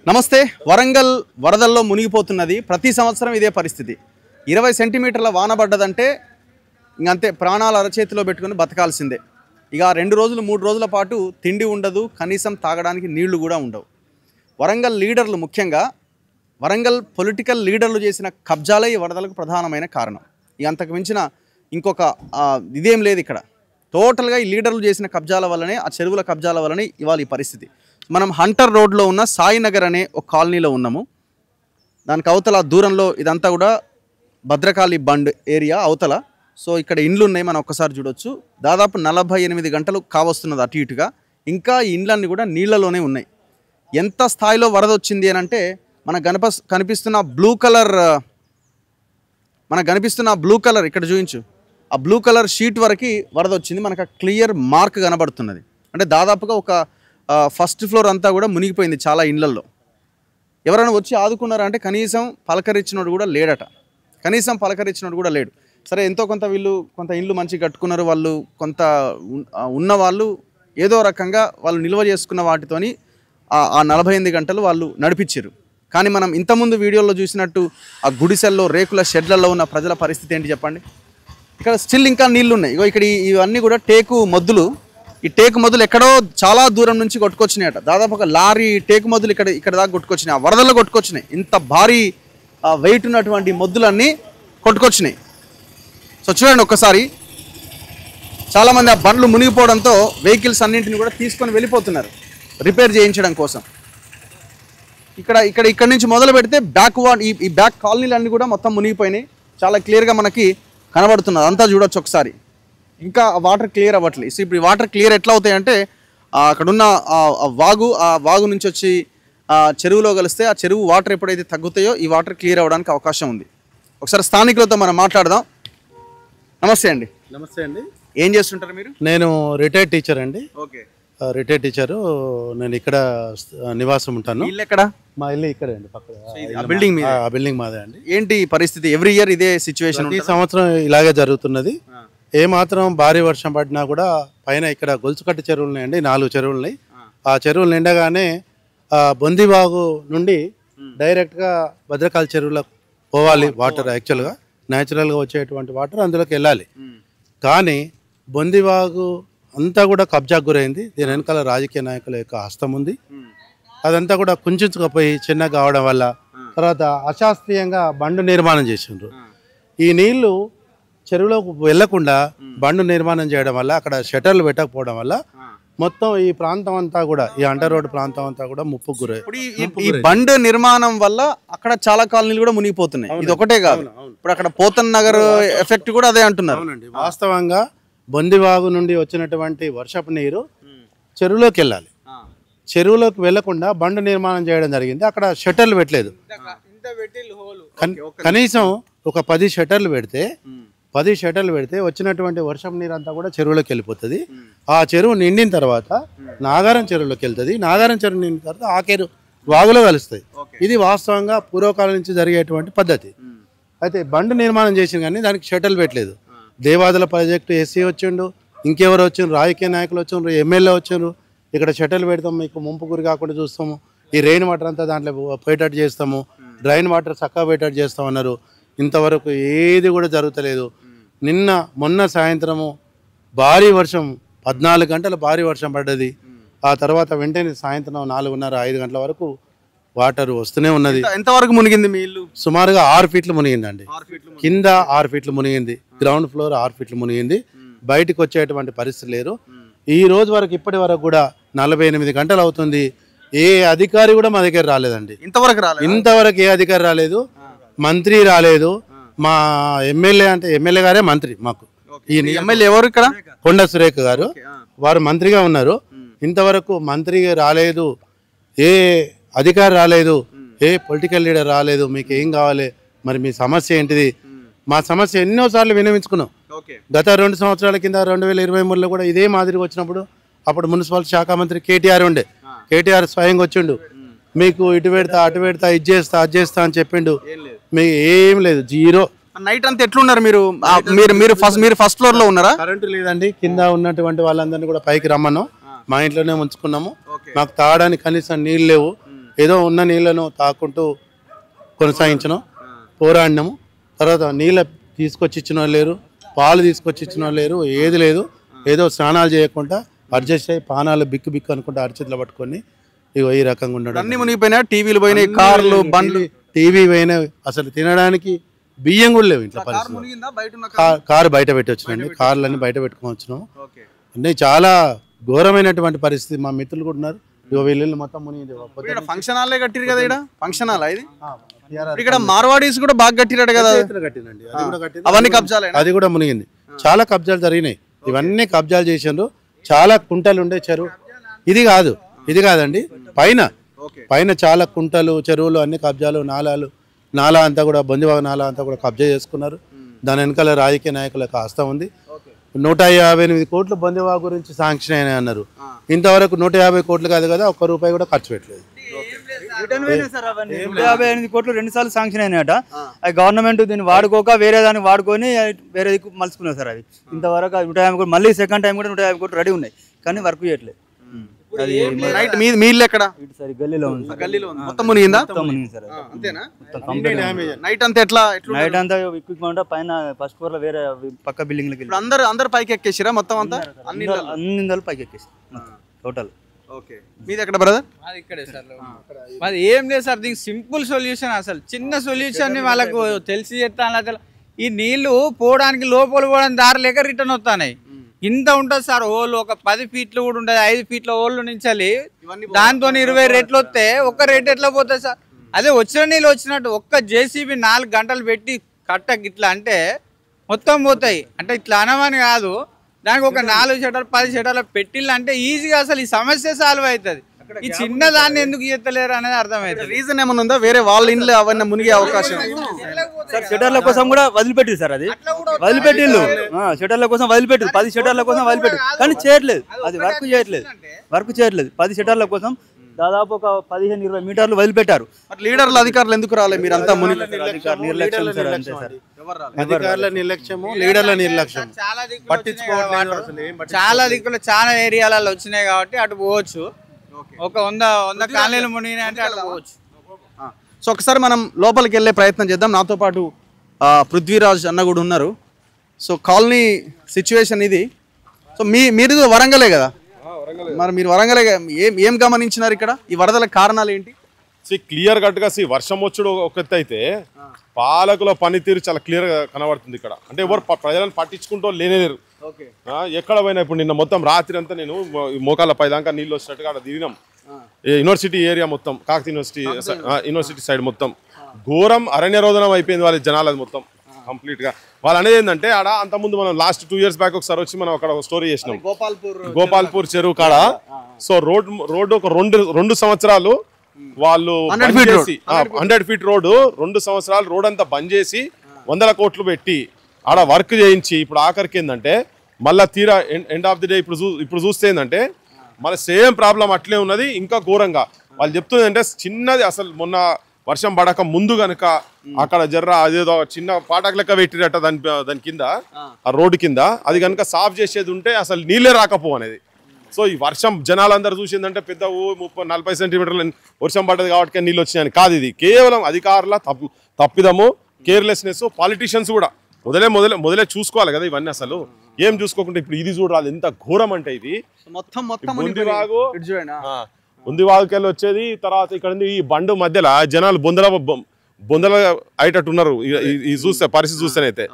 నమస్తే. వరంగల్ వరదల్లో మునిగిపోతున్నది. ప్రతి సంవత్సరం ఇదే పరిస్థితి. 20 సెంటీమీటర్ల వాన పడ్డదంటే ఇంకంతే, ప్రాణాలు అరచేతిలో పెట్టుకుని బతకాల్సిందే. ఇక 2 రోజులు 3 రోజుల పాటు తిండి ఉండదు, కనీసం తాగడానికి నీళ్లు కూడా ఉండవు. వరంగల్ లీడర్లు, ముఖ్యంగా వరంగల్ పొలిటికల్ లీడర్లు చేసిన కబ్జాలే ఈ వరదలకు ప్రధానమైన కారణం. ఇక అంతకు మించిన ఇంకొక ఇదేం లేదు ఇక్కడ. టోటల్గా ఈ లీడర్లు చేసిన కబ్జాల వల్లనే, ఆ చెరువుల కబ్జాల వల్లనే ఇవాళ ఈ పరిస్థితి. మనం హంటర్ రోడ్లో ఉన్న సాయినగర్ అనే ఒక కాలనీలో ఉన్నాము. దానికి అవతల దూరంలో ఇదంతా కూడా భద్రకాళి బండ్ ఏరియా అవతల. సో ఇక్కడ ఇండ్లు ఉన్నాయి, మనం ఒక్కసారి చూడొచ్చు. దాదాపు 48 గంటలు కావస్తున్నది అటు ఇటుగా. ఇంకా ఈ ఇండ్లన్నీ కూడా నీళ్లలోనే ఉన్నాయి. ఎంత స్థాయిలో వరద వచ్చింది అని అంటే, మనకు కనిపిస్తున్న బ్లూ కలర్ ఇక్కడ చూపించు. ఆ బ్లూ కలర్ షీట్ వరకు వరద వచ్చింది. మనకు ఆ క్లియర్ మార్క్ కనబడుతున్నది. అంటే దాదాపుగా ఒక ఫస్ట్ ఫ్లోర్ అంతా కూడా మునిగిపోయింది చాలా ఇండ్లల్లో. ఎవరైనా వచ్చి ఆదుకున్నారంటే కనీసం పలకరించినోడు కూడా లేడు. సరే, ఎంతో కొంత వీళ్ళు కొంత ఇండ్లు మంచిగా కట్టుకున్నారు. వాళ్ళు కొంత ఉన్న వాళ్ళు ఏదో రకంగా వాళ్ళు నిల్వ చేసుకున్న వాటితోని ఆ 48 గంటలు వాళ్ళు నడిపించారు. కానీ మనం ఇంతకుముందు వీడియోలో చూసినట్టు ఆ గుడిసెల్లో, రేకుల షెడ్లలో ఉన్న ప్రజల పరిస్థితి ఏంటి చెప్పండి. ఇక్కడ స్టిల్ ఇంకా నీళ్లు ఉన్నాయి. ఇగో ఇక్కడ ఇవన్నీ కూడా టేకు మొద్దులు. ఈ టేకు మొద్దులు ఎక్కడో చాలా దూరం నుంచి కొట్టుకొచ్చినాయట. దాదాపు ఒక లారీ టేకు మొద్దులు ఇక్కడ దాకా కొట్టుకొచ్చినాయి. ఆ వరదల్లో కొట్టుకొచ్చినాయి. ఇంత భారీ వెయిట్ ఉన్నటువంటి మొద్దులన్నీ కొట్టుకొచ్చినాయి. సో చూడండి ఒక్కసారి. చాలామంది ఆ బండ్లు మునిగిపోవడంతో వెహికల్స్ అన్నింటిని కూడా తీసుకొని వెళ్ళిపోతున్నారు రిపేర్ చేయించడం కోసం. ఇక్కడ నుంచి మొదలు పెడితే ఈ బ్యాక్ కాలనీలన్నీ కూడా మొత్తం మునిగిపోయినాయి. చాలా క్లియర్గా మనకి కనబడుతున్నది. అంతా చూడొచ్చు ఒకసారి. ఇంకా వాటర్ క్లియర్ అవ్వట్లేదు. సో ఇప్పుడు ఈ వాటర్ క్లియర్ ఎట్లా అవుతాయంటే, అక్కడున్న ఆ వాగు నుంచి వచ్చి చెరువులో కలిస్తే ఆ చెరువు వాటర్ ఎప్పుడైతే తగ్గుతాయో ఈ వాటర్ క్లియర్ అవ్వడానికి అవకాశం ఉంది. ఒకసారి స్థానికులతో మనం మాట్లాడదాం. నమస్తే అండి. నమస్తే అండి. ఏం చేస్తుంటారు మీరు? నేను రిటైర్డ్ టీచర్ అండి. ఓకే. Retired teacher. నేను ఇక్కడ నివాసం ఉంటాను. ఇల్లు ఎక్కడ? మా ఇల్లు ఇక్కడే అండి, పక్కన. ఆ బిల్డింగ్ మాదే అండి. ఏంటి పరిస్థితి? ఎవ్రీ ఇయర్ ఇదే సిచ్యువేషన్? ఈ సంవత్సరం ఇలాగే జరుగుతున్నది. ఏ మాత్రం భారీ వర్షం పడినా కూడా పైన ఇక్కడ గొలుసుకట్టు చెరువులు ఉన్నాయండి, 4 చెరువులు ఉన్నాయి. ఆ చెరువులు నిండగానే బొందివాగు నుండి డైరెక్ట్గా భద్రకాళి చెరువులకు పోవాలి వాటర్. యాక్చువల్గా న్యాచురల్గా వచ్చేటువంటి వాటర్ అందులోకి వెళ్ళాలి. కానీ బొందివాగు అంతా కూడా కబ్జాకు గురైంది. దీని వెనకాల రాజకీయ నాయకుల యొక్క హస్తం ఉంది. అదంతా కూడా కుంచుకుపోయి చిన్నగా కావడం వల్ల తర్వాత అశాస్త్రీయంగా బండు నిర్మాణం చేసిండ్రు. ఈ నీళ్లు చెరువులోకి వెళ్లకుండా బండు నిర్మాణం చేయడం వల్ల, అక్కడ షటర్లు పెట్టకపోవడం వల్ల మొత్తం ఈ ప్రాంతం అంతా కూడా, ఈ అంటర్ రోడ్ ప్రాంతం అంతా కూడా ముప్పుకు గురై. ఈ బండ్ నిర్మాణం వల్ల అక్కడ చాలా కాలనీలు కూడా మునిగిపోతున్నాయి. ఇది ఒకటే కాదు, ఇప్పుడు అక్కడ పోతన్ నగర్ ఎఫెక్ట్ కూడా అదే అంటున్నారు. వాస్తవంగా బొందివాగు నుండి వచ్చినటువంటి వర్షపు నీరు చెరువులోకి వెళ్ళాలి. చెరువులోకి వెళ్లకుండా బండు నిర్మాణం చేయడం జరిగింది. అక్కడ షటర్లు పెట్టలేదు. కనీసం ఒక 10 షటర్లు పెడితే వచ్చినటువంటి వర్షపు నీరు అంతా కూడా చెరువులోకి వెళ్ళిపోతుంది. ఆ చెరువు నిండిన తర్వాత నాగారం చెరువులోకి వెళ్తుంది. నాగారం చెరువు నిండిన తర్వాత ఆకేరు వాగులో కలుస్తాయి. ఇది వాస్తవంగా పూర్వకాలం నుంచి జరిగేటువంటి పద్ధతి. అయితే బండు నిర్మాణం చేసింది కానీ దానికి షటర్లు పెట్టలేదు. దేవాదుల ప్రాజెక్టు ఎస్సీ వచ్చిండు, ఇంకెవరు వచ్చిండ్రు, రాజకీయ నాయకులు వచ్చిండ్రు, ఎమ్మెల్యే వచ్చిండ్రు. ఇక్కడ షటర్లు పెడతాం, మీకు ముంపు గురి కాకుండా చూస్తాము, ఈ రెయిన్ వాటర్ అంతా దాంట్లో పోయేటట్టు చేస్తాము, డ్రైన్ వాటర్ చక్కగా పోయేటట్టు చేస్తామన్నారు. ఇంతవరకు ఏది కూడా జరుగుతలేదు. మొన్న సాయంత్రము భారీ వర్షం, 14 గంటలు భారీ వర్షం పడ్డది. ఆ తర్వాత వెంటనే సాయంత్రం 4:30-5 గంటల వరకు వాటర్ వస్తూనే ఉన్నది. ఎంతవరకు మునిగింది మీ ఇల్లు? సుమారుగా 6 ఫీట్లు మునిగిందండి. కింద 6 ఫీట్లు మునిగింది, గ్రౌండ్ ఫ్లోర్ 6 ఫీట్లు మునిగింది. బయటకు వచ్చేటువంటి పరిస్థితి లేరు. ఈ రోజు వరకు, ఇప్పటి వరకు కూడా 48 గంటలు అవుతుంది. ఏ అధికారి కూడా మా దగ్గర రాలేదండి. ఇంతవరకు ఏ అధికారి రాలేదు, మంత్రి రాలేదు. మా ఎమ్మెల్యే గారే మంత్రి మాకు. ఈ ఎమ్మెల్యే ఎవరు ఇక్కడ? కొండ సురేఖ గారు, వారు మంత్రిగా ఉన్నారు. ఇంతవరకు మంత్రి రాలేదు, ఏ అధికారి రాలేదు, ఏ పొలిటికల్ లీడర్ రాలేదు. మీకు ఏం కావాలి, మరి మీ సమస్య ఏంటిది? మా సమస్య ఎన్నోసార్లు విన్నవించుకున్నాం. గత 2 సంవత్సరాల కింద 2023లో కూడా ఇదే మాదిరిగా వచ్చినప్పుడు, అప్పుడు మున్సిపల్ శాఖ మంత్రి కేటీఆర్ ఉండే. కేటీఆర్ స్వయంగా వచ్చిండు, మీకు ఇటు పెడతా అటు పెడతా, ఇది చేస్తా అది చేస్తా అని చెప్పిండు. మీకు ఏం లేదు, జీరో. నైట్ అంతా ఎట్లున్నారు మీరు? మీరు ఫస్ట్ ఫ్లోర్ లో ఉన్నారా? కరెంటు లేదండి. కింద ఉన్నటువంటి వాళ్ళందరినీ కూడా పైకి రమ్మను, మా ఇంట్లోనే ఉంచుకున్నాము. మాకు తాగడానికి కనీసం నీళ్ళు లేవు. ఏదో ఉన్న నీళ్లను తాకుంటూ కొనసాగించడం పోరాడినాము. తర్వాత నీళ్ళ తీసుకొచ్చి ఇచ్చిన వాళ్ళు లేరు, పాలు తీసుకొచ్చి ఇచ్చిన వాళ్ళు లేరు, ఏది లేదు. ఏదో స్నానాలు చేయకుండా అడ్జస్ట్ అయ్యి పానాలు బిక్కు బిక్కు అనుకుంటే అరచేతులు పట్టుకొని ఇగో ఈ రకంగా ఉండడం. అన్ని మునిగిపోయినా, టీవీలు పోయినాయి, కార్లు బండ్లు, టీవీ పోయినాయి, అసలు తినడానికి బియ్యం కూడా లేవు ఇంట్లో. పరిస్థితి కారు బయట పెట్టి వచ్చినండి, కార్లన్నీ బయట పెట్టుకొని వచ్చినాము. అంటే చాలా ఘోరమైనటువంటి పరిస్థితి. మా మిత్రులు కూడా ఉన్నారు, ఇగో వీళ్ళు మొత్తం మునిగింది. ఫంక్షన్ హాలే కట్టిరు కదా ఇక్కడ, ఫంక్షన్ హాల్ ఇది. ఇక్కడ మార్వాడీస్ కూడా బాగా కట్టిరాడు కదా, అవన్నీ కబ్జాలే, అది కూడా మునిగింది. చాలా కబ్జాలు జరిగినాయి, ఇవన్నీ కబ్జాలు చేసిండ్రు. చాలా కుంటలు ఉండే చెరువు, ఇది కాదండి, పైన చాలా కుంటలు, చెరువులు అన్ని కబ్జాలు. నాలా అంతా కూడా బొందివాగ నాలా అంతా కూడా కబ్జా చేసుకున్నారు. దాని వెనకాల రాజకీయ నాయకులకు హస్తం ఉంది. 158 కోట్లు బొందివాగ గురించి శాంక్షన్ అయినాయి అన్నారు. ఇంతవరకు 150 కోట్లు కాదు కదా, ఒక్క రూపాయి కూడా ఖర్చు పెట్టలేదు. 158 కోట్లు 2 సార్లు శాంక్షన్ అయినాయట. గవర్నమెంట్ దీన్ని వాడుకోక వేరే దాన్ని వాడుకొని వేరే మలుచుకున్నారు సార్. అది ఇంతవరకు 150 కోట్లు, మళ్ళీ సెకండ్ టైం కూడా 150 కోట్లు రెడీ ఉన్నాయి, కానీ వర్క్ చేయట్లేదు. మీ ఇల్లు ఎక్కడ? గల్లీలో ఉంది. మొత్తం మునిగిందా? సార్. నైట్ అంతా ఎట్లా? నైట్ అంతా ఎక్విప్మెంట్ పైన ఫస్ట్ ఫ్లోర్ లో వేరే పక్క బిల్డింగ్ లకి అందరు పైకి ఎక్కేసిరా మొత్తం అంతా? అన్ని పైకి ఎక్కేసి టోటల్. మీది ఎక్కడ బ్రదర్? అది ఇక్కడే సార్. అది ఏం లేదు సార్, దీనికి సింపుల్ సొల్యూషన్, అసలు చిన్న సొల్యూషన్ వాళ్ళకు తెలిసి చెప్తాను. ఈ నీళ్లు పోవడానికి లోపల పోవడానికి దారి లేక రిటర్న్ వస్తున్నాయి. ఇంత ఉంటుంది సార్ హోల్, ఒక 10 ఫీట్లు కూడా ఉంటుంది, 5 ఫీట్ల హోల్ నుంచి దాంతో 20 రేట్లు వస్తే ఒక్క రేట్ ఎట్లా పోతుంది సార్? అదే వచ్చిన నీళ్ళు వచ్చినట్టు ఒక్క జేసీబీ 4 గంటలు పెట్టి కట్టకి ఇట్లా అంటే మొత్తం పోతాయి. అంటే ఇట్లా అనమని కాదు, దానికి ఒక 4 షటర్లు 10 షటర్లు పెట్టిల్లు అంటే ఈజీగా అసలు ఈ సమస్య సాల్వ్ అవుతుంది. ఈ చిన్న దాన్ని ఎందుకు చేస్తలేరు అనేది అర్థమవుతుంది. రీజన్ ఏమన్నా ఉందా? వేరే వాళ్ళ ఇంట్లో అవన్నీ మునిగే అవకాశం? షటర్ల కోసం కూడా వదిలిపెట్టిరు సార్, అది వదిలిపెట్టిల్లు. షటర్ల కోసం వదిలిపెట్టు, 10 షటర్ల కోసం వదిలిపెట్టు, కానీ చేయట్లేదు, అది వర్క్ చేయట్లేదు. 10 షటర్ల కోసం దాదాపు ఒక 15-20 మీటర్లు వదిలిపెట్టారు. లీడర్లు అధికారులు ఎందుకు రాలేదు? మీరు అంతా నిర్లక్ష్యం సార్, అంతే సార్. అధికారుల నిర్లక్ష్యము, లీడర్ల నిర్లక్ష్యం. చాలా దిక్కులు చాలా ఏరియాలలో వచ్చినాయి కాబట్టి అటు పోవచ్చు. ఒక 100 కాలనీలు మునిగినాయి అంటే అటు పోవచ్చు. సో ఒకసారి మనం లోపలికి వెళ్ళే ప్రయత్నం చేద్దాం. నాతో పాటు పృథ్వీరాజ్ అన్న కూడా ఉన్నారు. సో కాలనీ సిచ్యువేషన్ ఇది. సో మీరు వరంగలే కదా, మరి మీరు వరంగలే ఏం గమనించినారు ఇక్కడ? ఈ వరదల కారణాలు ఏంటి? క్లియర్ కట్గా వర్షం వచ్చుడు ఒక ఎత్తు అయితే పాలకుల పనితీరు చాలా క్లియర్ గా కనబడుతుంది ఇక్కడ. అంటే ఎవరు ప్రజలను పట్టించుకుంటూ లేనేలేరు. ఎక్కడ పోయినా ఇప్పుడు నిన్న మొత్తం రాత్రి అంతా నేను మోకాళ్ళ పై దాకా నీళ్ళు వచ్చినట్టుగా అక్కడ దిగినాం. యూనివర్సిటీ ఏరియా మొత్తం, కాకతీయ యూనివర్సిటీ సైడ్ మొత్తం ఘోరం అరణ్య రోదనం అయిపోయింది వాళ్ళ జనాలు. అది మొత్తం కంప్లీట్ గా వాళ్ళు అనేది ఏంటంటే ఆడ అంతకుముందు మనం లాస్ట్ 2 years బ్యాక్ ఒకసారి వచ్చి మనం అక్కడ స్టోరీ చేసినాం, గోపాల్పూర్ చెరువు కాడ. సో రోడ్డు ఒక 2 సంవత్సరాలు వాళ్ళు 100 feet రోడ్డు 2 సంవత్సరాలు రోడ్ అంతా బంద్ చేసి 100 కోట్లు పెట్టి ఆడ వర్క్ చేయించి ఇప్పుడు ఆఖరికి ఏంటంటే మళ్ళీ తీరా ఎండ్ ఆఫ్ ది డే ఇప్పుడు చూస్తే ఏంటంటే మళ్ళీ సేమ్ ప్రాబ్లం అట్లే ఉన్నది. ఇంకా ఘోరంగా వాళ్ళు చెప్తుంది అంటే చిన్నది అసలు మొన్న వర్షం పడక ముందు కనుక అక్కడ జర్ర అదేదో చిన్న పాటకు లెక్క పెట్టిరట దాని కింద, ఆ రోడ్డు కింద, అది కనుక సాఫ్ చేసేది ఉంటే అసలు నీళ్ళే రాకపో అనేది. సో ఈ వర్షం జనాలందరూ చూసిందంటే పెద్ద 30-40 సెంటీమీటర్ల వర్షం పడ్డది కాబట్టి నీళ్ళు వచ్చినాయని కాదు. ఇది కేవలం అధికారుల తప్పిదము, కేర్లెస్నెస్. పాలిటీషియన్స్ కూడా మొదలే చూసుకోవాలి కదా ఇవన్నీ. అసలు ఏం చూసుకోకుండా ఇప్పుడు ఇది చూడాలి ఎంత ఘోరం అంటే ఇది మొత్తం ఉందివాగుకెళ్ళి వచ్చేది. తర్వాత ఇక్కడ ఈ బండు మధ్యలో జనాలు బొందల అయ్యేటట్టు ఉన్నారు. చూస్తే పరిస్థితి చూస్తేనైతే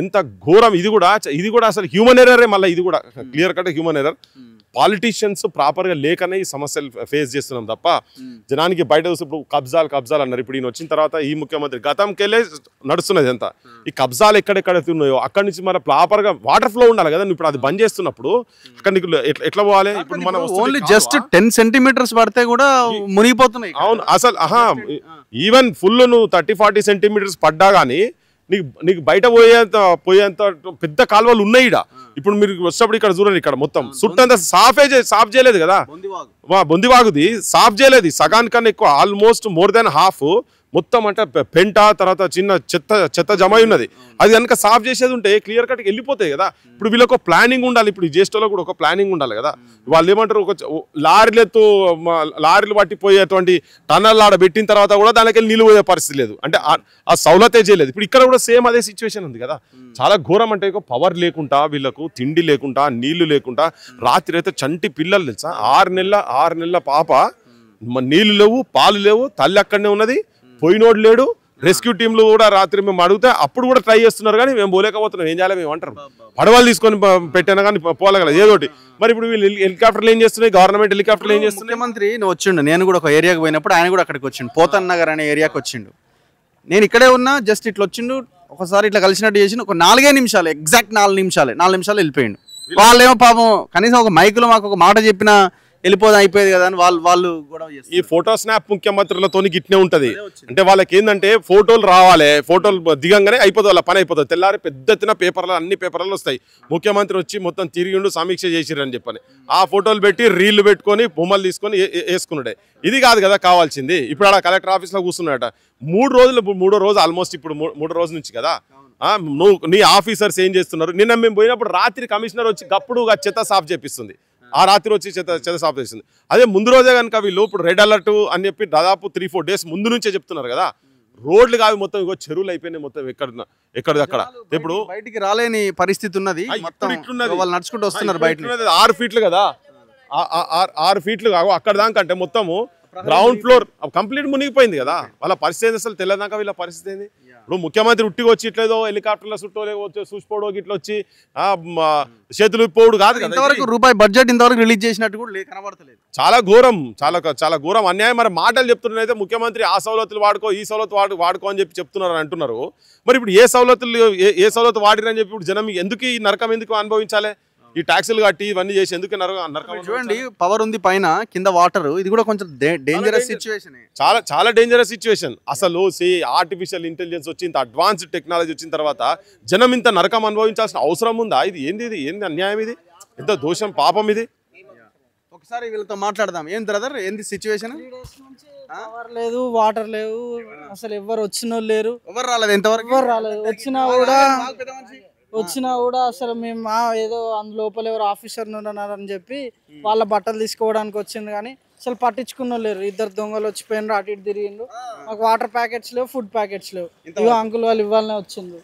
ఎంత ఘోరం. ఇది కూడా అసలు హ్యూమన్ ఎర్రరే. మళ్ళీ ఇది కూడా clear cut human error. Politicians ప్రాపర్గా లేకనే ఈ సమస్యలు ఫేస్ చేస్తున్నాం తప్ప జనానికి బయట చూస్తే ఇప్పుడు కబ్జాలు అన్నారు. ఇప్పుడు ఈయన వచ్చిన తర్వాత ఈ ముఖ్యమంత్రి గతంకెళ్ళే నడుస్తున్నది ఎంత. ఈ కబ్జాలు ఎక్కడెక్కడైతే ఉన్నాయో అక్కడి నుంచి మన ప్రాపర్గా వాటర్ ఫ్లో ఉండాలి కదా. ఇప్పుడు అది బంద్ చేస్తున్నప్పుడు అక్కడ నీకు ఎట్లా పోవాలి? ఇప్పుడు మనం ఓన్లీ జస్ట్ 10 సెంటీమీటర్స్ పడితే కూడా మునిగిపోతున్నాయి. అవును, అసలు ఈవెన్ ఫుల్ నువ్వు 30-40 సెంటీమీటర్స్ పడ్డా కానీ నీకు బయట పోయేంత పెద్ద కాలువలు ఉన్నాయి ఈడ. ఇప్పుడు మీరు వచ్చినప్పుడు ఇక్కడ చూడండి, ఇక్కడ మొత్తం చుట్టంతా సాఫ్ చేయలేదు కదా. బొందివాగుది సాఫ్ చేయలేదు, సగానికన్నా ఎక్కువ, ఆల్మోస్ట్ మోర్ దెన్ హాఫ్ మొత్తం అంటే పెంట తర్వాత చిన్న చెత్త జమ అయి ఉన్నది. అది కనుక సాఫ్ చేసేది ఉంటే క్లియర్ కట్గా వెళ్ళిపోతాయి కదా. ఇప్పుడు వీళ్ళకి ఒక ప్లానింగ్ ఉండాలి, ఇప్పుడు ఈ జ్యేష్ఠలో కూడా ఒక ప్లానింగ్ ఉండాలి కదా. వాళ్ళు ఏమంటారు, ఒక లారీలు పట్టిపోయేటువంటి టన్నల్ ఆడ పెట్టిన తర్వాత కూడా దానికి నీళ్ళు పోయే పరిస్థితి లేదు, అంటే ఆ సౌలతే చేయలేదు. ఇప్పుడు ఇక్కడ కూడా సేమ్ అదే సిచ్యువేషన్ ఉంది కదా. చాలా ఘోరం, అంటే పవర్ లేకుండా వీళ్ళకు తిండి లేకుండా నీళ్లు లేకుండా రాత్రి అయితే చంటి పిల్లలు తెలుసా, 6 నెలల పాప, నీళ్లు లేవు పాలు లేవు, తల్లి అక్కడనే ఉన్నది, పోయినోడు లేడు. రెస్క్యూ టీంలు కూడా రాత్రి మేము అడిగితే అప్పుడు కూడా ట్రై చేస్తున్నారు కానీ మేము పోలేకపోతున్నాం. ఏం చేయాలి మేము అంటారు, పడవలు తీసుకొని పెట్టాను కానీ పోలేగల ఏదోటి. మరి ఇప్పుడు వీళ్ళు హెలికాప్టర్లు ఏం చేస్తున్నాయి, గవర్నమెంట్ హెలికాప్టర్లు ఏం చేస్తున్నాయి. ముఖ్యమంత్రి నువ్వు వచ్చిండు, నేను కూడా ఒక ఏరియాకి పోయినప్పుడు ఆయన కూడా అక్కడికి వచ్చిండు, పోతన్ నగర్ అనే ఏరియాకి వచ్చిండు. నేను ఇక్కడే ఉన్నా, జస్ట్ ఇట్లా వచ్చిండు, ఒకసారి ఇట్లా కలిసినట్టు చేసి ఒక 4 నిమిషాలు, ఎగ్జాక్ట్ 4 నిమిషాలు వెళ్ళిపోయిండు. వాళ్ళేమో పాపం కనీసం ఒక మైకులో మాకు ఒక మాట చెప్పినా వెళ్ళిపోదా అయిపోయేది కదా అని వాళ్ళు కూడా ఈ ఫోటో స్నాప్ ముఖ్యమంత్రులతో గిట్నే ఉంటది. అంటే వాళ్ళకి ఏంటంటే ఫోటోలు రావాలి, ఫోటోలు దిగంగానే అయిపోతుంది, వాళ్ళ పని అయిపోతుంది. తెల్లారి పెద్ద ఎత్తున అన్ని పేపర్లలో వస్తాయి, ముఖ్యమంత్రి వచ్చి మొత్తం తిరిగిండు సమీక్ష చేసిరని చెప్పని. ఆ ఫోటోలు పెట్టి రీళ్లు పెట్టుకొని బొమ్మలు తీసుకొని వేసుకున్నాడే. ఇది కాదు కదా కావాల్సింది. ఇప్పుడు ఆడ కలెక్టర్ ఆఫీస్లో కూర్చున్నాడట 3 రోజు ఆల్మోస్ట్, ఇప్పుడు 3 రోజుల నుంచి కదా. నువ్వు నీ ఆఫీసర్స్ ఏం చేస్తున్నారు? నిన్న మేము పోయినప్పుడు రాత్రి కమిషనర్ వచ్చి గప్పుడు చెత్త సాఫ్ చేపిస్తుంది, ఆ రాత్రి వచ్చి చెత్త సాఫ్ చేస్తుంది. అదే ముందు రోజే కనుక వీళ్ళు ఇప్పుడు రెడ్ అలర్ట్ అని చెప్పి దాదాపు 3-4 డేస్ ముందు నుంచే చెప్తున్నారు కదా. రోడ్లు కాదు మొత్తం, ఇగో చెరువులు అయిపోయినాయి మొత్తం, ఎక్కడక్కడ. ఇప్పుడు బయటికి రాలేని పరిస్థితి ఉన్నది, వాళ్ళు నడుచుకుంటూ వస్తున్నారు. బయట 6 ఫీట్లు కదా, 6 ఫీట్లు కావు అక్కడ దాకా, అంటే మొత్తము గ్రౌండ్ ఫ్లోర్ కంప్లీట్ మునిగిపోయింది కదా. వాళ్ళ పరిస్థితి అసలు తెలియదాకా వీళ్ళ పరిస్థితి ఏంది. ఇప్పుడు ముఖ్యమంత్రి ఉట్టిగా వచ్చి ఇట్లేదో హెలికాప్టర్ల చుట్టూ చూసిపోవడం ఇట్లా వచ్చి చేతులు పోవడం కాదు కదా. ఇంతవరకు రూపాయి బడ్జెట్ ఇంతవరకు రిలీజ్ చేసినట్టు కూడా కనబడతలేదు. చాలా ఘోరం, చాలా ఘోరం అన్యాయం. మరి మాటలు చెప్తున్నారైతే ముఖ్యమంత్రి ఆ సౌలతులు వాడుకో, ఈ సౌలతు వాడుకో అని చెప్పి చెప్తున్నారు అని అంటున్నారు. మరి ఇప్పుడు ఏ సౌలతు వాడిరని చెప్పి ఇప్పుడు జనం ఎందుకు ఈ నరకం ఎందుకు అనుభవించాలి? ఈ ట్యాక్సులు కట్టి ఇవన్నీ చేసి ఎందుకు నరకం? చూడండి, పవర్ ఉంది పైన, కింద వాటర్, ఇది కూడా కొంచెం డేంజరస్ సిచ్యువేషన్, చాలా డేంజరస్ సిచ్యువేషన్. అసలు ఆర్టిఫిషియల్ ఇంటెలిజెన్స్ వచ్చి ఇంత అడ్వాన్స్డ్ టెక్నాలజీ వచ్చిన తర్వాత జనం ఇంత నరకం అనుభవించాల్సిన అవసరం ఉందా? ఇది ఏంది అన్యాయం, ఇది ఎంత దోషం, పాపం ఇది. ఒకసారి వీళ్ళతో మాట్లాడదాం. ఏం బ్రదర్, ఏంది సిచ్యువేషన్? పవర్ లేదు, వాటర్ లేవు, అసలు ఎవరు వచ్చిన లేరు, ఎవరు రాలేదు, ఎంతవరకు ఎవరు రాలేదు. వచ్చినా కూడా అసలు మేము ఏదో లోపల ఎవరు ఆఫీసర్ ఉన్నారని చెప్పి వాళ్ళ బట్టలు తీసుకోవడానికి వచ్చింది కానీ అసలు పట్టించుకున్న లేరు. 2 దొంగలు వచ్చిపోయినారు, అటు ఇటు తిరిగిండ్రు. మాకు వాటర్ ప్యాకెట్స్ లేవు, ఫుడ్ ప్యాకెట్స్ లేవు. ఇగో అంకుల్ వాళ్ళు ఇవ్వాలనే వచ్చింది.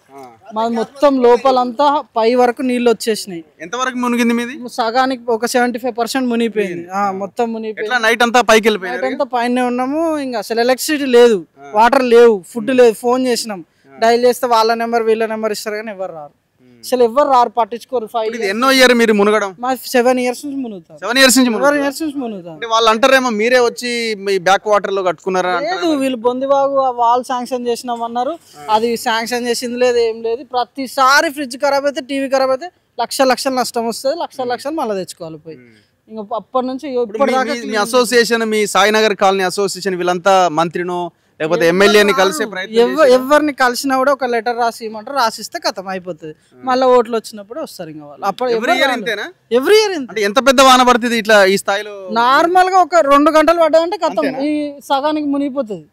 మాది మొత్తం లోపలంతా పై వరకు నీళ్ళు వచ్చేసినాయి. ఎంతవరకు మునిగింది మీది? సగానికి ఒక 75% మునిగిపోయింది, మొత్తం మునిగిపోయింది. నైట్ అంతా పైకి వెళ్ళిపోయింది, నైట్ అంతా పైన ఉన్నాము. ఇంకా అసలు ఎలక్ట్రిసిటీ లేదు, వాటర్ లేవు, ఫుడ్ లేదు. ఫోన్ చేసినాం, డైల్ చేస్తే వాళ్ళ నెంబర్ వీళ్ళ నెంబర్ ఇస్తారు కానీ ఎవరు రారు, అసలు ఎవరు రారు, పట్టించుకోరు. 5 ఎన్నో ఇయర్ మీరు మునగడం? మా 7 ఇయర్స్ నుంచి మునుగుతాం. 7 ఇయర్స్ నుంచి మునుగుతాం. వాళ్ళు అంటారేమో మీరే వచ్చి మీ బ్యాక్ వాటర్ లో కట్టుకున్నారా? లేదు, వీళ్ళు బొందిబాగు వాల్ శాంక్షన్ చేసినామన్నారు, అది శాంక్షన్ చేసింది లేదు, ఏం లేదు. ప్రతిసారి ఫ్రిడ్జ్ ఖరాబ్ అయితే, టీవీ ఖరాబ్ అయితే లక్షలు నష్టం వస్తుంది, లక్షలు మళ్ళీ తెచ్చుకోవాలి పోయి. ఇంకా అప్పటి నుంచి ఇప్పటిదాకా మీ అసోసియేషన్, మీ సాయినగర్ కాలనీ అసోసియేషన్ వీళ్ళంతా మంత్రినో లేకపోతే ఎమ్మెల్యేని కలిసే ఎవరిని కలిసినా కూడా ఒక లెటర్ రాసి ఇవ్వమంటారు, రాసిస్తే కథం అయిపోతుంది. మళ్ళీ ఓట్లు వచ్చినప్పుడు వస్తారు ఇంకా వాళ్ళు. అప్పుడు ఎవ్రీ ఇయర్ ఎంత పెద్ద వాన పడుతుంది ఇట్లా ఈ స్థాయిలో? నార్మల్ గా ఒక 2 గంటలు పడ్డాయంటే కథం, ఈ సగానికి మునిగిపోతుంది.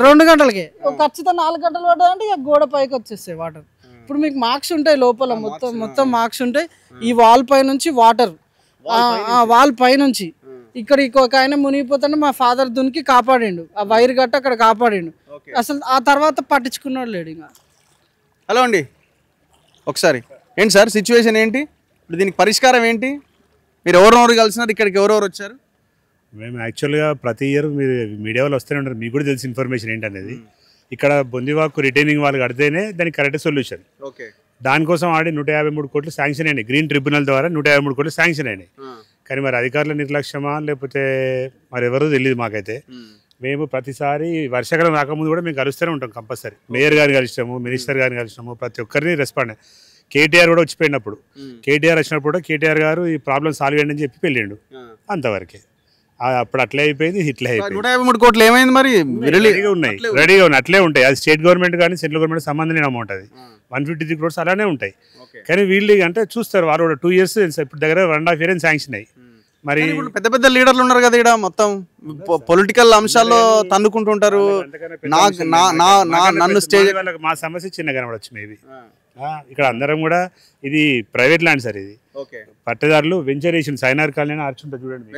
2 గంటలకి ఖచ్చితంగా 4 గంటలు పడ్డాయంటే ఇక గోడ పైకి వచ్చేస్తాయి వాటర్. ఇప్పుడు మీకు మార్క్స్ ఉంటాయి లోపల, మొత్తం మార్క్స్ ఉంటాయి. ఈ వాల్ పై నుంచి వాటర్, వాల్ పై నుంచి ఇక్కడ ఇంకొక ఆయన మునిగిపోతాడు, మా ఫాదర్ దునికి కాపాడిండు, ఆ వైర్ గట్ట అక్కడ కాపాడిండు. అసలు ఆ తర్వాత పట్టించుకున్నాడు లేడు ఇంకా. హలో అండి, ఒకసారి ఏంటి సార్ సిచ్యువేషన్ ఏంటి? ఇప్పుడు దీనికి పరిష్కారం ఏంటి? మీరు ఎవరెవరు కలిసినారు, ఇక్కడికి ఎవరెవరు వచ్చారు? మేము యాక్చువల్గా ప్రతి ఇయర్ మీరు మీడియా వాళ్ళు వస్తూనే ఉంటారు, మీకు కూడా తెలిసిన ఇన్ఫర్మేషన్ ఏంటనేది. ఇక్కడ బొందివాకు రిటైనింగ్ వాళ్ళు కడితేనే దానికి కరెక్ట్ సొల్యూషన్. దానికోసం ఆడి 153 కోట్లు శాంక్షన్ అయినాయి, గ్రీన్ ట్రిబ్యునల్ ద్వారా 153 కోట్లు శాంక్షన్ అయినాయి. కానీ మరి అధికారుల నిర్లక్ష్యమా లేకపోతే మరి ఎవరో తెలియదు మాకైతే. మేము ప్రతిసారి వర్షాకాలం రాకముందు కూడా మేము కలుస్తూనే ఉంటాం కంపల్సరీ. మేయర్ గారిని కలిసినాము, మినిస్టర్ గారిని కలిసినాము, ప్రతి ఒక్కరిని రెస్పాండ్. కేటీఆర్ కూడా వచ్చిపోయినప్పుడు, కేటీఆర్ వచ్చినప్పుడు కూడా కేటీఆర్ గారు ఈ ప్రాబ్లం సాల్వ్ చేయండి అని చెప్పి వెళ్ళిండు, అంతవరకే. అప్పుడు అట్లే అయిపోయింది, ఇట్లే అయిపోయింది. 153 కోట్లు ఏమైంది మరి? రెడీగా ఉన్నాయి, అట్లే ఉంటాయి. అది స్టేట్ గవర్నమెంట్ కానీ సెంట్రల్ గవర్నమెంట్ సంబంధం లేని అమౌంట్. అది 153 crores అలానే ఉంటాయి. కానీ వీళ్ళు అంటే చూస్తారు, వారు కూడా 2 years ఇప్పుడు దగ్గర 1.5 years శాంక్షన్ అయ్యి మరి ఇప్పుడు పెద్ద పెద్ద లీడర్లు ఉన్నారు కదా ఇక్కడ మొత్తం పొలిటికల్ అంశాల్లో తన్నుకుంటుంటారు. నన్ను స్టేజ్ మా సమస్య చిన్న కనబడచ్చు మేబీ. ఇక్కడ అందరం కూడా ఇది ప్రైవేట్ ల్యాండ్ సార్. ఇది పట్టదారులు వెంచర్ వేసిన సైనార్ కాలనీ ఆర్చుంటా చూడండి.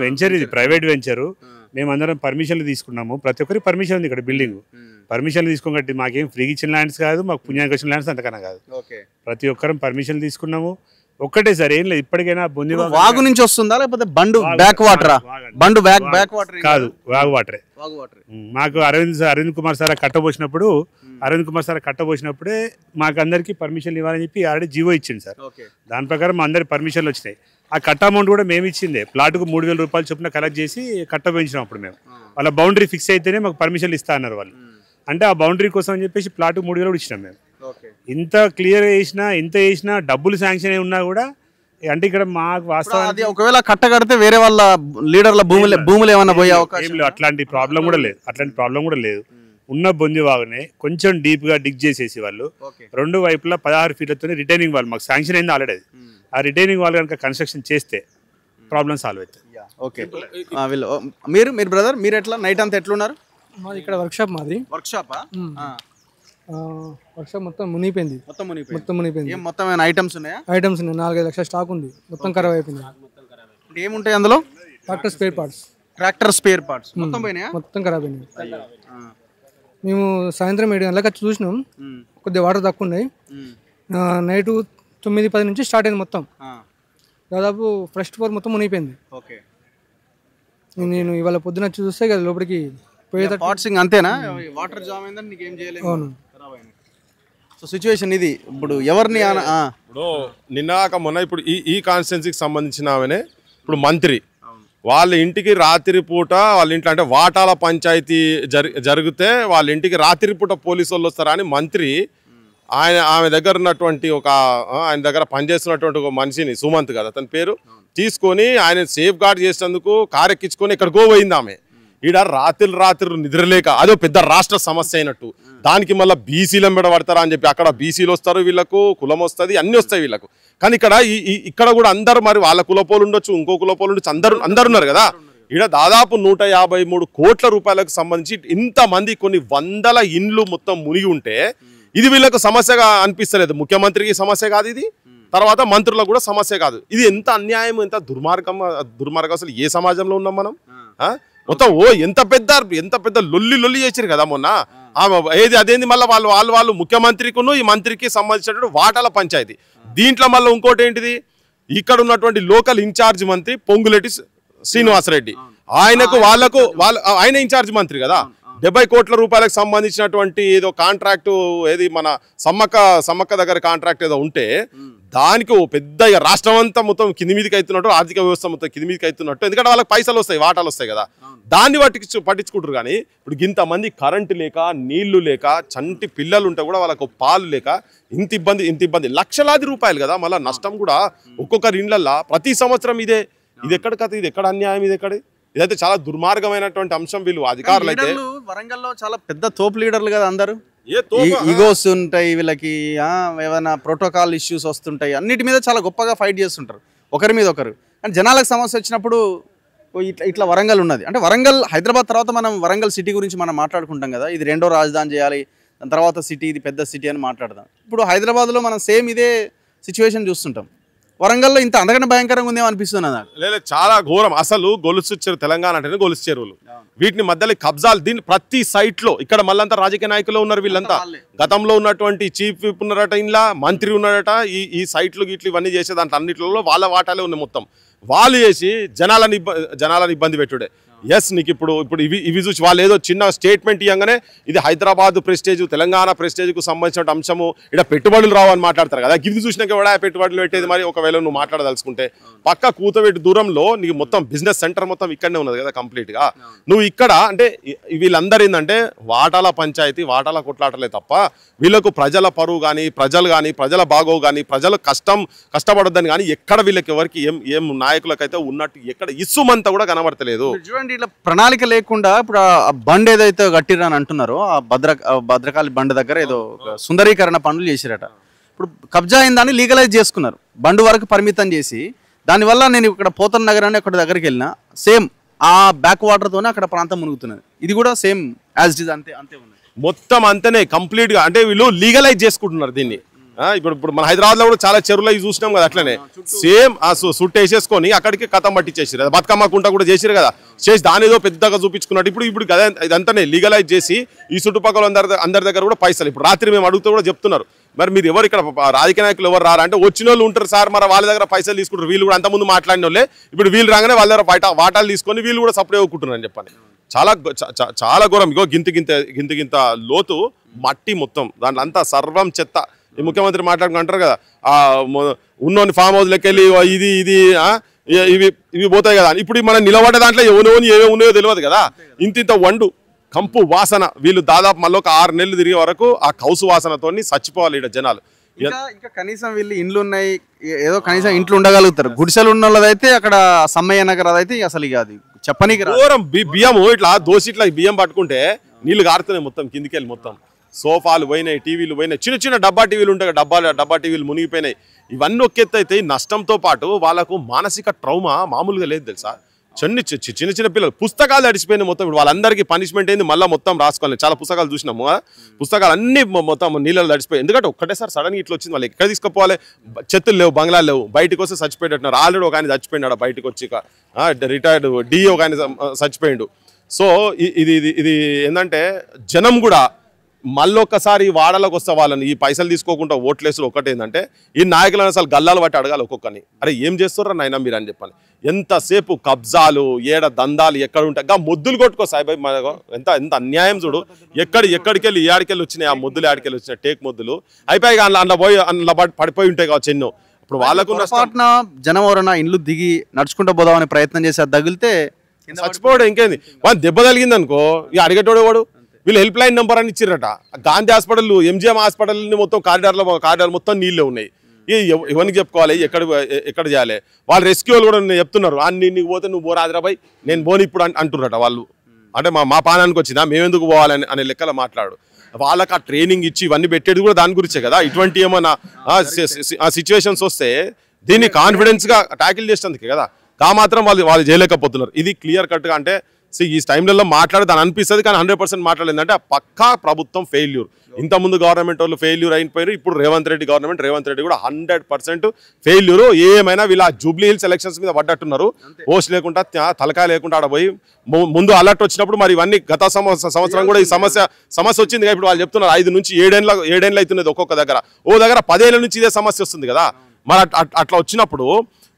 వెంచర్ ఇది ప్రైవేట్ వెంచరు. మేమందరం పర్మిషన్లు తీసుకున్నాము. ప్రతి ఒక్కరికి పర్మిషన్ ఉంది ఇక్కడ. బిల్డింగ్ పర్మిషన్లు తీసుకోగట్టి మాకేం ఫ్రీగా ఇచ్చిన ల్యాండ్స్ కాదు, మాకు పుణ్యానికి వచ్చిన ల్యాండ్స్ అంతకన్నా కాదు. ప్రతి ఒక్కరం పర్మిషన్లు తీసుకున్నాము. ఒక్కటే సార్, ఏం లేదు. ఇప్పటికైనా వాగు నుంచి వస్తుందా లేకపోతే బండు బ్యాక్ వాటర్? బండు బ్యాక్ వాటర్ కాదు, వాగు వాటరే. మాకు అరవింద్ కుమార్ సార్ కట్టబోసినప్పుడు కట్టబోసినప్పుడే మాకు అందరికి పర్మిషన్లు ఇవ్వాలని చెప్పి ఆల్రెడీ జీవో ఇచ్చింది సార్. దాని ప్రకారం అందరి పర్మిషన్లు వచ్చినాయి. ఆ కట్ట అమౌంట్ కూడా మేము ఇచ్చిందే. ప్లాట్కు 3,000 రూపాయలు చొప్పున కలెక్ట్ చేసి కట్ట పెంచినాం. అప్పుడు మేము వాళ్ళ బౌండరీ ఫిక్స్ అయితేనే మాకు పర్మిషన్లు ఇస్తా అన్నారు వాళ్ళు. అంటే ఆ బౌండరీ కోసం అని చెప్పేసి ప్లాట్కు 3,000 కూడా ఇచ్చినాం మేము. ఇంత క్లియర్ చేసినా డబ్బులు శాంక్షన్ అయి ఉన్నా కూడా అంటే ఇక్కడ మాకు వాస్తవానికి ఒకవేళ కట్ట కడితే వేరే వాళ్ళ లీడర్ల భూములు ఏమన్నా పోయే అవకాశం అట్లాంటి ప్రాబ్లం కూడా లేదు. ఉన్న బొంది వాగునే కొంచెం డీప్ గా డిగ్ చేసేసి వాళ్ళు 2 వైపులా 16 ఫీట్లతో రిటైనింగ్ వాల్ మాకు శాంక్షన్ అయింది ఆల్రెడీ. ఆ రిటైనింగ్ వాల్ కనుక కన్స్ట్రక్షన్ చేస్తే ప్రాబ్లం సాల్వ్ అవుతుంది. ఓకే, మీరు బ్రదర్ మీరు ఎట్లా నైట్ అంతా ఎట్లున్నారు? మాది ఇక్కడ వర్క్షాప్. మాది వర్క్షాపా? వర్క్షాప్ మొత్తం మునిగిపోయింది. మొత్తం ఐటమ్స్ ఉన్నాయా? ఐటమ్స్ ఉన్నాయి. 4-5 లక్షల స్టాక్ ఉంది. మొత్తం ఖరాబ్ అయిపోయింది. ఏముంటాయి అందులో? ట్రాక్టర్ స్పేర్ పార్ట్స్ మొత్తం ఖరాబ్ అయినాయి. మేము సాయంత్రం 7 గంటలకు వచ్చి చూసినాం. కొద్దిగా వాటర్ తక్కువ ఉన్నాయి. నైట్ 9-10 నుంచి స్టార్ట్ అయింది మొత్తం. దాదాపు ఫస్ట్ ఫ్లోర్ మొత్తం మునిగిపోయింది. నేను ఇవాళ పొద్దున చూస్తే కదా లోపలికి పోయేటట్టు. అంతేనా? వాటర్ జామ్ అయిందని నీకు ఏం చేయలేదు. అవును. సో సిచ్యువేషన్ ఇది. ఇప్పుడు ఎవరిని ఇప్పుడు నిన్నాక మొన్న ఇప్పుడు ఈ కాన్స్టిట్యున్సీకి సంబంధించిన ఆమెనే ఇప్పుడు మంత్రి వాళ్ళ ఇంటికి రాత్రి పూట వాళ్ళ ఇంట్లో అంటే వాటాల పంచాయతీ జరిగితే వాళ్ళ ఇంటికి రాత్రి పూట పోలీసు వాళ్ళు వస్తారా అని మంత్రి ఆమె దగ్గర ఉన్నటువంటి ఆయన దగ్గర పనిచేస్తున్నటువంటి ఒక మనిషిని, సుమంత్ కదా అతని పేరు, తీసుకొని ఆయన సేఫ్ గార్డ్ చేసేందుకు కారు ఎక్కించుకొని ఎక్కడికో పోయింది ఆమె. ఈడ రాత్రులు నిద్రలేక అదో పెద్ద రాష్ట్ర సమస్య అయినట్టు దానికి మళ్ళీ బీసీలు పడతారా అని చెప్పి అక్కడ బీసీలు వస్తారు, వీళ్ళకు కులం వస్తుంది, అన్నీ వస్తాయి వీళ్ళకు. కానీ ఇక్కడ కూడా అందరు మరి వాళ్ళ కులపోలు ఉండొచ్చు, ఇంకో కులపోలు ఉండొచ్చు, అందరు ఉన్నారు కదా. ఈడ దాదాపు 153 కోట్ల రూపాయలకు సంబంధించి ఇంతమంది కొన్ని వందల ఇండ్లు మొత్తం మునిగి ఉంటే ఇది వీళ్ళకు సమస్యగా అనిపిస్తలేదు. ముఖ్యమంత్రికి సమస్య కాదు ఇది, తర్వాత మంత్రులకు కూడా సమస్య కాదు. ఇది ఎంత అన్యాయం, ఎంత దుర్మార్గం అసలు ఏ సమాజంలో ఉన్నాం మనం? మొత్తం ఎంత పెద్ద లొల్లి చేసారు కదా మొన్న. అదేంది మళ్ళీ వాళ్ళు ముఖ్యమంత్రికి ఈ మంత్రికి సంబంధించినటువంటి వాటాల పంచాయతీ. దీంట్లో మళ్ళీ ఇంకోటి ఏంటిది, ఇక్కడ ఉన్నటువంటి లోకల్ ఇన్ఛార్జ్ మంత్రి పొంగులేటి శ్రీనివాసరెడ్డి, ఆయన ఇన్ఛార్జ్ మంత్రి కదా. 70 కోట్ల రూపాయలకు సంబంధించినటువంటి ఏదో కాంట్రాక్టు ఏది మన సమ్మక్క దగ్గర కాంట్రాక్ట్ ఏదో ఉంటే దానికి పెద్ద రాష్ట్రం అంతా మొత్తం కింది మీదకి అవుతున్నట్టు, ఆర్థిక వ్యవస్థ మొత్తం కింది మీదకి అవుతున్నట్టు. ఎందుకంటే వాళ్ళకి పైసలు వస్తాయి, వాటాలు వస్తాయి కదా, దాన్ని పట్టించుకుంటారు. కానీ ఇప్పుడు ఇంతమంది కరెంటు లేక, నీళ్లు లేక, చంటి పిల్లలు ఉంటే కూడా వాళ్ళకు పాలు లేక ఇంత ఇబ్బంది లక్షలాది రూపాయలు కదా. మళ్ళీ నష్టం కూడా ఒక్కొక్కరి ఇండ్లల్లో ప్రతి సంవత్సరం ఇది ఎక్కడ కథ, ఇది ఎక్కడ అన్యాయం, ఇది ఎక్కడ? ఇదైతే చాలా దుర్మార్గమైనటువంటి అంశం. వీళ్ళు అధికారులు అయితే వరంగల్లో చాలా పెద్ద తోపు లీడర్లు కదా అందరూ. ఈగోస్ ఉంటాయి వీళ్ళకి, ఏమైనా ప్రోటోకాల్ ఇష్యూస్ వస్తుంటాయి, అన్నిటి మీద చాలా గొప్పగా ఫైట్ చేస్తుంటారు ఒకరి మీద ఒకరు. కానీ జనాలకు సమస్య వచ్చినప్పుడు ఇట్లా వరంగల్ ఉన్నది. అంటే వరంగల్ హైదరాబాద్ తర్వాత మనం వరంగల్ సిటీ గురించి మనం మాట్లాడుకుంటాం కదా, ఇది 2వ రాజధాని చేయాలి, దాని తర్వాత సిటీ, ఇది పెద్ద సిటీ అని మాట్లాడదాం. ఇప్పుడు హైదరాబాద్లో మనం సేమ్ ఇదే సిచ్యువేషన్ చూస్తుంటాం. వరంగల్లో ఇంత అంతకంటే భయంకరంగా ఉందేమో అనిపిస్తుంది నాకు. లేదు, చాలా ఘోరం. అసలు గొలుసు చెరువు, తెలంగాణ అంటేనే గొలుసు చెరువులు, వీటిని మధ్యలో కబ్జాలు, దీన్ని ప్రతి సైట్ లో ఇక్కడ మళ్ళంతా రాజకీయ నాయకులు ఉన్నారు. వీళ్ళంతా గతంలో ఉన్నటువంటి చీఫ్ విప్ ఉన్నారట, ఇంట్లో మంత్రి ఉన్నారట. ఈ సైట్లు గిట్లు ఇవన్నీ చేసే దాంట్లో అన్నింటిలో వాళ్ళ వాటాలే ఉన్నాయి. మొత్తం వాళ్ళు చేసి జనాలను ఇబ్బంది పెట్టుడే. ఎస్, నీకు ఇప్పుడు ఇవి చూసి వాళ్ళు ఏదో చిన్న స్టేట్మెంట్ ఇవ్వగానే ఇది హైదరాబాద్ ప్రెస్టేజ్, తెలంగాణ ప్రెస్టేజ్కు సంబంధించిన అంశము, ఇక్కడ పెట్టుబడులు రావని మాట్లాడతారు కదా. ఇది చూసినాక కూడా పెట్టుబడులు పెట్టేది. మరి ఒకవేళ నువ్వు మాట్లాడదలుచుకుంటే పక్క కూతవేటి దూరంలో నీకు మొత్తం బిజినెస్ సెంటర్ మొత్తం ఇక్కడనే ఉన్నది కదా కంప్లీట్గా. నువ్వు ఇక్కడ అంటే వీళ్ళందరూ ఏంటంటే వాటాల పంచాయతీ, వాటాల కొట్లాటలే తప్ప వీళ్ళకు ప్రజల పరువు కానీ, ప్రజల బాగోవు కానీ, ప్రజలు కష్టపడొద్దని కానీ ఎక్కడ వీళ్ళకి ఎవరికి ఏం నాయకులకైతే ఉన్నట్టు ఎక్కడ ఇసుమంతా కూడా కనబడతలేదు. ఇట్లా ప్రణాళిక లేకుండా ఇప్పుడు ఆ బండ్ ఏదైతే కట్టిరని అంటున్నారో, ఆ భద్రకాళి బండ్ దగ్గర ఏదో సుందరీకరణ పనులు చేసిరట. ఇప్పుడు కబ్జా అయిందని లీగలైజ్ చేసుకున్నారు, బండ్ వరకు పరిమితం చేసి దానివల్ల నేను ఇక్కడ పోతన్ నగర్ అని అక్కడ దగ్గరికి వెళ్ళినా సేమ్ ఆ బ్యాక్ వాటర్తోనే అక్కడ ప్రాంతం మునుగుతున్నది. ఇది కూడా సేమ్ యాజ్ ఇట్ ఈజ్ అంతే ఉన్నది. మొత్తం అంతనే కంప్లీట్గా. అంటే వీళ్ళు లీగలైజ్ చేసుకుంటున్నారు దీన్ని. ఇప్పుడు మన హైదరాబాద్లో కూడా చాలా చెరువులు అవి చూసినాం కదా, అట్లనే సేమ్ ఆ సుట్టు వేసేసుకొని అక్కడికి కథం పట్టించేసారు. అది బతుకమ్మ కుంట కూడా చేసారు కదా, చేసి దాని ఏదో పెద్దగా చూపించుకున్నట్టు ఇప్పుడు కదా ఇదంతానే లీగలైజ్ చేసి ఈ చుట్టుపక్కల అందరి దగ్గర కూడా పైసలు. ఇప్పుడు రాత్రి మేము అడుగుతూ కూడా చెప్తున్నారు, మరి మీరు ఎవరు ఇక్కడ రాజకీయ నాయకులు ఎవరు రారా అంటే, వచ్చిన వాళ్ళు ఉంటారు సార్, మరి వాళ్ళ దగ్గర పైసలు తీసుకుంటారు. వీళ్ళు కూడా అంతకుముందు మాట్లాడిన వాళ్ళే ఇప్పుడు వీళ్ళు రాగానే వాళ్ళ దగ్గర వాటాలు తీసుకొని వీళ్ళు కూడా సప్లై అవ్వకుంటున్నారు అని చెప్పండి. చాలా ఘోరం. ఇగో గింత లోతు మట్టి మొత్తం, దాంట్లో అంతా సర్వం చెత్త. ఈ ముఖ్యమంత్రి మాట్లాడుకుంటారు కదా, ఉన్నోని ఫామ్ హౌస్ లెక్క వెళ్ళి ఇది ఇవి పోతాయి కదా. ఇప్పుడు మనం నిలబడ్డ దాంట్లో ఏమేమి ఉన్నాయో తెలియదు కదా. ఇంత వండు కంపు వాసన. వీళ్ళు దాదాపు మళ్ళీ ఒక 6 నెలలు తిరిగే వరకు ఆ కౌసు వాసనతో చచ్చిపోవాలి ఇక్కడ జనాలు. ఇంకా కనీసం వీళ్ళు ఇండ్లు ఉన్నాయి, ఏదో కనీసం ఇంట్లో ఉండగలుగుతారు. గుడిసెలు ఉన్న వాళ్ళదైతే అక్కడ సమ్మయ్య నగర్ అదైతే అసలు ఇక అది చెప్పనీకి దూరం బియ్యం ఇట్లా దోసి ఇట్లా బియ్యం పట్టుకుంటే నీళ్లు కారుతున్నాయి మొత్తం కిందికి వెళ్ళి. మొత్తం సోఫాలు పోయినాయి, టీవీలు పోయినాయి, చిన్న డబ్బా టీవీలు ఉంటాయి, డబ్బా టీవీలు మునిగిపోయినాయి. ఇవన్నీ ఒకెత్తు అయితే నష్టంతో పాటు వాళ్ళకు మానసిక ట్రౌమా మామూలుగా లేదు తెలుసా. చిన్న పిల్లలు పుస్తకాలు తడిచిపోయినాయి మొత్తం. ఇప్పుడు వాళ్ళందరికీ పనిష్మెంట్ అయింది, మళ్ళీ మొత్తం రాసుకోవాలి. చాలా పుస్తకాలు చూసినాము, పుస్తకాలు అన్ని మొత్తం నీళ్ళలో తడిచిపోయి. ఎందుకంటే ఒక్కటేసారి సడన్గా ఇట్లా వచ్చింది. వాళ్ళు ఎక్కడ తీసుకుపోవాలి, చెత్తులు లేవు, బంగ్లాలు లేవు, బయటకు వస్తే చచ్చిపోయేటట్టున్నారు. ఆల్రెడీ ఒక ఆయన చచ్చిపోయినాడు బయటకు వచ్చి, రిటైర్డ్ డిఓ ఒక ఆయన చచ్చిపోయిండు. సో ఇది ఏంటంటే జనం కూడా మళ్ళొక్కసారి వాడలోకి వస్తే వాళ్ళని ఈ పైసలు తీసుకోకుండా ఓట్లేసులు ఒకటి ఏంటంటే, ఈ నాయకులను అసలు గల్లాలు పట్టి అడగాలి ఒక్కొక్కరిని, అరే ఏం చేస్తారా నాయన మీరు అని చెప్పాలి. ఎంతసేపు కబ్జాలు, ఏడ దందాలు ఎక్కడ ఉంటాయి, మొద్దులు కొట్టుకో సాయిబాయి. ఎంత అన్యాయం చూడు. ఎక్కడికి వెళ్ళి ఏడికెళ్ళి వచ్చినాయి ఆ మొద్దులు, ఏడికెళ్ళి వచ్చినాయి టేక్ మొద్దులు అయిపోయి అందులో పడిపోయి ఉంటాయి కావచ్చు ఎన్నో. ఇప్పుడు వాళ్ళకు జనం ఎవరైనా ఇండ్లు దిగి నడుచుకుంటూ పోదామని ప్రయత్నం చేసి అది తగిలితే చచ్చిపోవడం ఇంకేంది. వాళ్ళు దెబ్బ తగిలింది అనుకో, ఇక అడిగేటోడు వాడు. వీళ్ళు హెల్ప్ లైన్ నెంబర్ అని ఇచ్చిరట. గాంధీ హాస్పిటల్, ఎంజిఎం హాస్పిటల్ని మొత్తం కారిడార్ మొత్తం నీళ్ళే ఉన్నాయి. ఎవరికి చెప్పుకోవాలి, ఎక్కడ చేయాలి. వాళ్ళు రెస్క్యూ వాళ్ళు కూడా చెప్తున్నారు, నీకు పోతే నువ్వు పోరాదిరాబాయ్, నేను పోని ఇప్పుడు అంటున్నారట వాళ్ళు. అంటే మా పానానికి వచ్చిందా, మేమెందుకు పోవాలని అనే లెక్కలో మాట్లాడు. వాళ్ళకి ఆ ట్రైనింగ్ ఇచ్చి ఇవన్నీ పెట్టేది కూడా దాని గురించే కదా. ఇటువంటి ఏమన్నా సిచ్యువేషన్స్ వస్తే దీన్ని కాన్ఫిడెన్స్గా ట్యాకిల్ చేసేందుకే కదా. మాత్రం వాళ్ళు చేయలేకపోతున్నారు. ఇది క్లియర్ కట్గా. అంటే ఈ టైంలలో మాట్లాడదాని అనిపిస్తుంది, కానీ 100% మాట్లాడలేదంటే ఆ పక్కా ప్రభుత్వం ఫెయిల్యూర్. ఇంతకుముందు గవర్నమెంట్ వాళ్ళు ఫెయిల్యూర్ అయిపోయారు. ఇప్పుడు రేవంత్ రెడ్డి కూడా 100% ఫెయిల్యూర్. ఏమైనా వీళ్ళ జూబ్లీ హిల్స్ ఎలక్షన్స్ మీద పడ్డట్టున్నారు. ఓస్ లేకుండా తలకాయ లేకుండా ఆడ పోయి ముందు అలర్ట్ వచ్చినప్పుడు మరి ఇవన్నీ గత సంవత్సరం కూడా ఈ సమస్య వచ్చింది. ఇప్పుడు వాళ్ళు చెప్తున్నారు 5 నుంచి 7 ఏళ్ళు అవుతున్నది ఒక్కొక్క దగ్గర. ఓ దగ్గర 10 ఏళ్ళ నుంచి ఇదే సమస్య వస్తుంది కదా. మరి అట్లా వచ్చినప్పుడు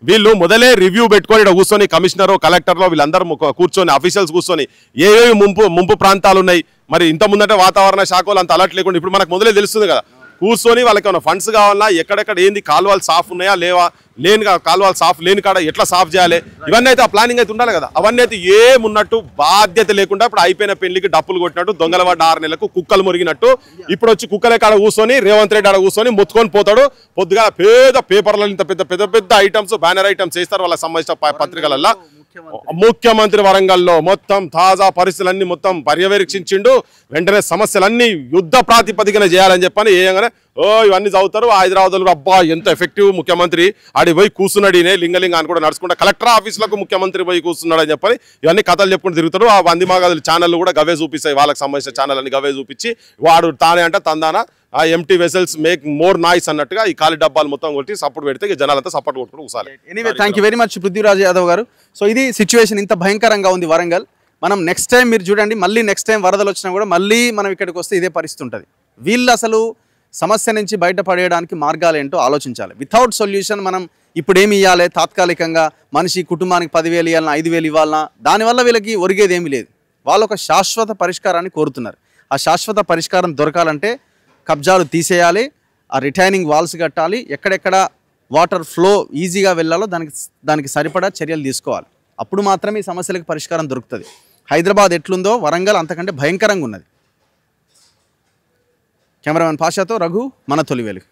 వీళ్ళు మొదలే రివ్యూ పెట్టుకొని ఇక్కడ కూర్చొని కమిషనర్, కలెక్టర్లో వీళ్ళందరూ కూర్చొని అఫీషియల్స్ కూర్చొని ఏవేవి ముంపు ప్రాంతాలు ఉన్నాయి, మరి ఇంత ముందంటే వాతావరణ శాఖలు అంత అలర్ట్ లేకుండా ఇప్పుడు మనకు మొదలే తెలుస్తుంది కదా. కూర్చొని వాళ్ళకి ఏమైనా ఫండ్స్ కావాలన్నా, ఎక్కడెక్కడ ఏంది, కాలువలు సాఫ్ ఉన్నాయా లేవా, కాలువలు సాఫ్ లేని కాడ ఎట్లా సాఫ్ చేయాలి, ఇవన్నీ అయితే ఆ ప్లానింగ్ అయితే ఉండాలి కదా. అవన్నీ అయితే ఏమున్నట్టు బాధ్యత లేకుండా ఇప్పుడు అయిపోయిన పెళ్లికి డప్పులు కొట్టినట్టు, దొంగల వాడ 6 నెలలకు కుక్కలు మురిగినట్టు ఇప్పుడు వచ్చి కుక్కలే కాడ కూర్చొని రేవంత్ రెడ్డి ఆడ కూర్చొని మొత్తుకొని పోతాడు. పొద్దుగా పేపర్లలో ఇంత పెద్ద ఐటమ్స్, బ్యానర్ ఐటమ్స్ చేస్తారు వాళ్ళకి సంబంధించిన పత్రికలలో. ముఖ్యమంత్రి వరంగల్లో మొత్తం తాజా పరిస్థితులన్నీ మొత్తం పర్యవేక్షించిండు. వెంటనే సమస్యలన్నీ యుద్ధ ప్రాతిపదికన చేయాలని చెప్పని ఏయంగానే ఇవన్నీ చదువుతారు. హైదరాబాద్లో అబ్బా ఎంత ఎఫెక్టివ్ ముఖ్యమంత్రి, ఆడి పోయి కూర్చున్నాడు. లింగలింగ అని కూడా నడుచుకుంటా కలెక్టర్ ఆఫీసులకు ముఖ్యమంత్రి పోయి కూర్చున్నాడు అని చెప్పని ఇవన్నీ కథలు చెప్పుకుంటూ తిరుగుతారు. ఆ వందిమాగదులు ఛానళ్ళు కూడా గవే చూపిస్తాయి, వాళ్ళకి సంబంధించిన ఛానల్ అన్ని గవే చూపించి వాడు తానే అంటే తందానా ఆ empty vessels make more noise అన్నట్టుగా ఈ ఖాళీ డబ్బాలు మొత్తం కొట్టి సపోర్ట్ పెడితే జనాలంతా సపోర్ట్ కొట్టుకుంటూ కూర్చోవాలి. Anyway thank you very much Prithviraj Yadav గారు. సో ఇది సిచ్యువేషన్, ఇంత భయంకరంగా ఉంది వరంగల్. మనం నెక్స్ట్ టైం మీరు చూడండి, మళ్ళీ నెక్స్ట్ టైం వరదలు వచ్చినా కూడా మళ్ళీ మనం ఇక్కడికి వస్తే ఇదే పరిస్థితి ఉంటుంది. వీళ్ళు అసలు సమస్య నుంచి బయటపడేయడానికి మార్గాలు ఏంటో ఆలోచించాలి. వితౌట్ సొల్యూషన్ మనం ఇప్పుడు ఏమి ఇవ్వాలి, తాత్కాలికంగా మనిషి కుటుంబానికి 10,000 ఇవ్వాలన్నా, 5,000 ఇవ్వాలన్నా, దానివల్ల వీళ్ళకి ఒరిగేది ఏమీ లేదు. వాళ్ళు ఒక శాశ్వత పరిష్కారాన్ని కోరుతున్నారు. ఆ శాశ్వత పరిష్కారం దొరకాలంటే కబ్జాలు తీసేయాలి, ఆ రిటైనింగ్ వాల్స్ కట్టాలి, ఎక్కడెక్కడ వాటర్ ఫ్లో ఈజీగా వెళ్ళాలో దానికి సరిపడా చర్యలు తీసుకోవాలి. అప్పుడు మాత్రమే ఈ సమస్యలకు పరిష్కారం దొరుకుతుంది. హైదరాబాద్ ఎట్లుందో వరంగల్ అంతకంటే భయంకరంగా ఉన్నది. కెమెరామెన్ పాషాతో రఘు, మన తొలి వెలుగు.